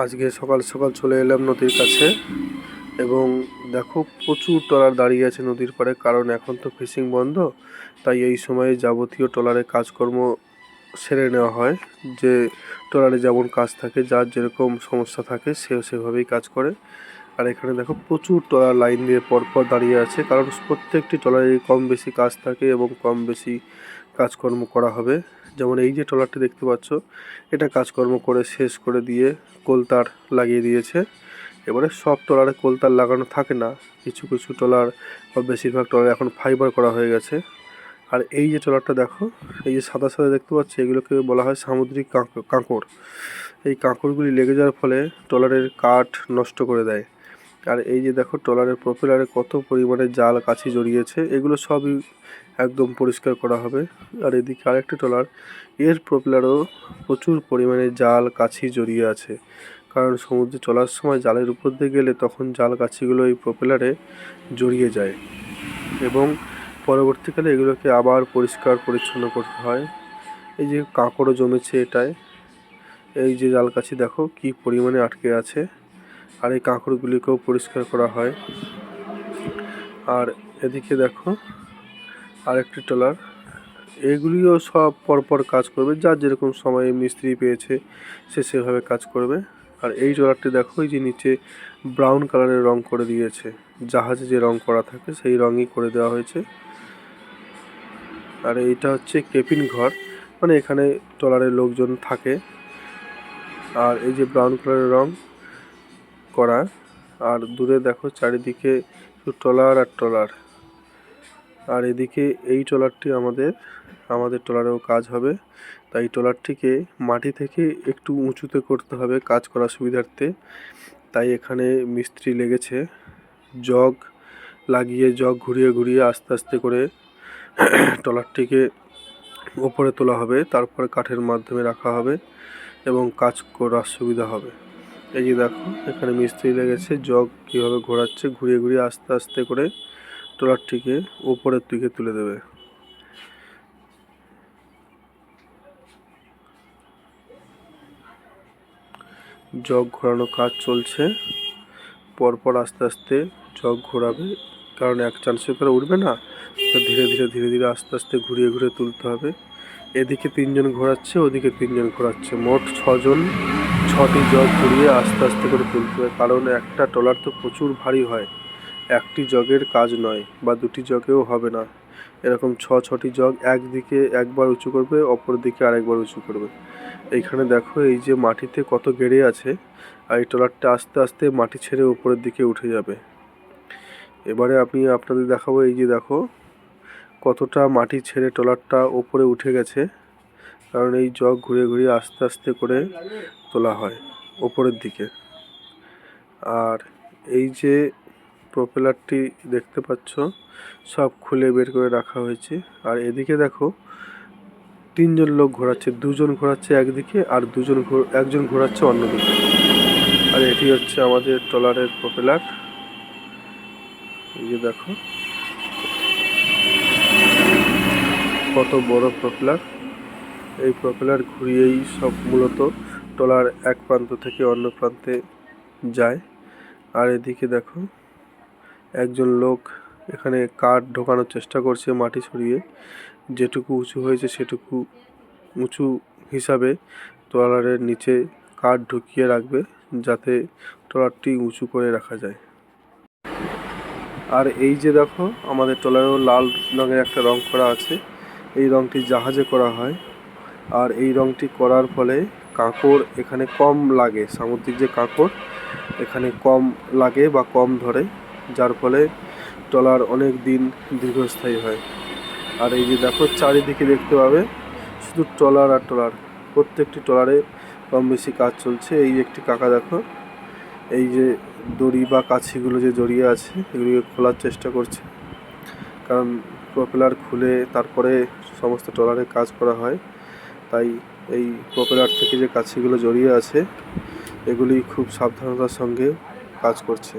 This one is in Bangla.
আজকে সকাল সকাল চলে এলাম নদীর কাছে এবং দেখো প্রচুর ট্রলার দাঁড়িয়ে আছে নদীর পাড়ে, কারণ এখন তো ফিশিং বন্ধ। তাই এই সময়ে যাবতীয় ট্রলারে কাজকর্ম সেরে নেওয়া হয়। যে ট্রলারে যেমন কাজ থাকে, যার যেরকম সমস্যা থাকে সেভাবেই কাজ করে। আর এখানে দেখো প্রচুর ট্রলার লাইন দিয়ে পরপর দাঁড়িয়ে আছে, কারণ প্রত্যেকটি ট্রলারে কম বেশি কাজ থাকে এবং কম বেশি কাজকর্ম করা হবে। যেমন এই যে ট্রলারটি দেখতে পাচ্ছ, এটা কাজকর্ম করে শেষ করে দিয়ে কোলতার লাগিয়ে দিয়েছে। এবারে সব ট্রলারে কোলতার লাগানো থাকে না, কিছু কিছু ট্রলার বা বেশিরভাগ ট্রলার এখন ফাইবার করা হয়ে গেছে। আর এই যে ট্রলারটা দেখো, এই যে সাদা সাদা দেখতে পাচ্ছি, এগুলোকে বলা হয় সামুদ্রিক কাঁকড়। এই কাঁকড়গুলি লেগে যাওয়ার ফলে ট্রলারের কাঠ নষ্ট করে দেয়। আর এই যে দেখো ট্রলারের প্রপেলারে কত পরিমাণে জাল কাছি জড়িয়েছে, এগুলো সবই একদম পরিষ্কার করা হবে। আর এদিকে আরেকটি ট্রলার, এর প্রপেলারেও প্রচুর পরিমাণে জাল কাছি জড়িয়ে আছে, কারণ সমুদ্রে চলার সময় জালের উপর দিয়ে গেলে তখন জাল কাছিগুলো এই প্রপেলারে জড়িয়ে যায় এবং পরবর্তীকালে এগুলোকে আবার পরিষ্কার পরিচ্ছন্ন করতে হয়। এই যে কাঁকড়ও জমেছে এটায়, এই যে জাল কাছি দেখো কি পরিমাণে আটকে আছে। আর এই কাঁকড়গুলিকেও পরিষ্কার করা হয়। আর এদিকে দেখো আরেকটি ট্রলার, এগুলিও সব পরপর কাজ করবে, যার যেরকম সময়ে মিস্ত্রি পেয়েছে সে সেভাবে কাজ করবে। আর এই ট্রলারটি দেখো, এই যে নিচে ব্রাউন কালারের রং করে দিয়েছে, জাহাজে যে রং করা থাকে সেই রঙই করে দেওয়া হয়েছে। আর এইটা হচ্ছে কেবিন ঘর, মানে এখানে ট্রলারের লোকজন থাকে। আর এই যে ব্রাউন কালারের রং করা, আর দূরে দেখো চারিদিকে শুধু ট্রলার আর ট্রলার। আর এদিকে এই ট্রলারটি আমাদের ট্রলারেও কাজ হবে, তাই ট্রলারটিকে মাটি থেকে একটু উঁচুতে করতে হবে কাজ করার সুবিধার্থে। তাই এখানে মিস্ত্রি লেগেছে, জগ লাগিয়ে জগ ঘুরিয়ে ঘুরিয়ে আস্তে আস্তে করে ট্রলারটিকে ওপরে তোলা হবে, তারপরে কাঠের মাধ্যমে রাখা হবে এবং কাজ করার সুবিধা হবে। এই যে দেখো এখানে মিস্ত্রি লেগেছে, জগ কীভাবে ঘোরাচ্ছে, ঘুরিয়ে ঘুরিয়ে আস্তে আস্তে করে ট্রলারটিকে উপরের দিকে তুলে দেবে। জগ ঘোরানো কাজ চলছে, পরপর আস্তে আস্তে জগ ঘোরাবে, কারণ এক চান্সে করে উঠবে না, তো ধীরে ধীরে ধীরে ধীরে আস্তে আস্তে ঘুরিয়ে ঘুরিয়ে তুলতে হবে। এদিকে 3 জন ঘোরাচ্ছে, ওদিকে 3 জন ঘোরাচ্ছে, মোট 6 জন 6টি জগ ঘুরিয়ে আস্তে আস্তে করে তুলতে হবে, কারণ একটা ট্রলার তো প্রচুর ভারী হয়, একটি জগের কাজ নয় বা দুটি জগেও হবে না। এরকম 6টি জগ একদিকে একবার উঁচু করবে, অপর দিকে আরেকবার উঁচু করবে। এইখানে দেখো এই যে মাটিতে কত গেড়ে আছে, আর এই ট্রলারটা আস্তে আস্তে মাটি ছেড়ে উপরের দিকে উঠে যাবে। এবারে আপনাদের দেখাবো, এই যে দেখো কতটা মাটি ছেড়ে ট্রলারটা ওপরে উঠে গেছে, কারণ এই জগ ঘুরে ঘুরিয়ে আস্তে আস্তে করে তোলা হয় ওপরের দিকে। আর এই যে প্রপেলারটি দেখতে পাচ্ছ, সব খুলে বের করে রাখা হয়েছে। আর এদিকে দেখো 3 জন লোক ঘোরাচ্ছে, 2 জন ঘোরাচ্ছে একদিকে আর একজন ঘোরাচ্ছে অন্যদিকে। আর এটি হচ্ছে আমাদের ট্রলারের প্রপেলার। এই যে দেখো কত বড় প্রপেলার। এই প্রপেলার ঘুরিয়েই সব মূলত ট্রলার এক প্রান্ত থেকে অন্য প্রান্তে যায়। আর এদিকে দেখো একজন লোক এখানে কাঠ ঢোকানোর চেষ্টা করছে মাটি সরিয়ে, যেটুকু উঁচু হয়েছে সেটুকু উঁচু হিসাবে ট্রলারের নিচে কাঠ ঢুকিয়ে রাখবে, যাতে ট্রলারটি উঁচু করে রাখা যায়। আর এই যে দেখো আমাদের ট্রলারেও লাল রঙের একটা রং করা আছে, এই রংটি জাহাজে করা হয়। আর এই রংটি করার ফলে কাঁকড় এখানে কম লাগে, সামুদ্রিক যে কাঁকড় এখানে কম লাগে বা কম ধরে, যার ফলে ট্রলার অনেক দিন দীর্ঘস্থায়ী হয়। আর এই যে দেখো চারিদিকে দেখতে পাবে শুধু ট্রলার আর ট্রলার, প্রত্যেকটি ট্রলারে কম বেশি কাজ চলছে। এই একটি কাকা দেখো এই যে দড়ি বা কাছিগুলো যে জড়িয়ে আছে এগুলিকে খোলার চেষ্টা করছে, কারণ প্রপেলার খুলে তারপরে সমস্ত ট্রলারে কাজ করা হয়। তাই এই প্রপেলার থেকে যে কাছিগুলো জড়িয়ে আছে এগুলি খুব সাবধানতার সঙ্গে কাজ করছে।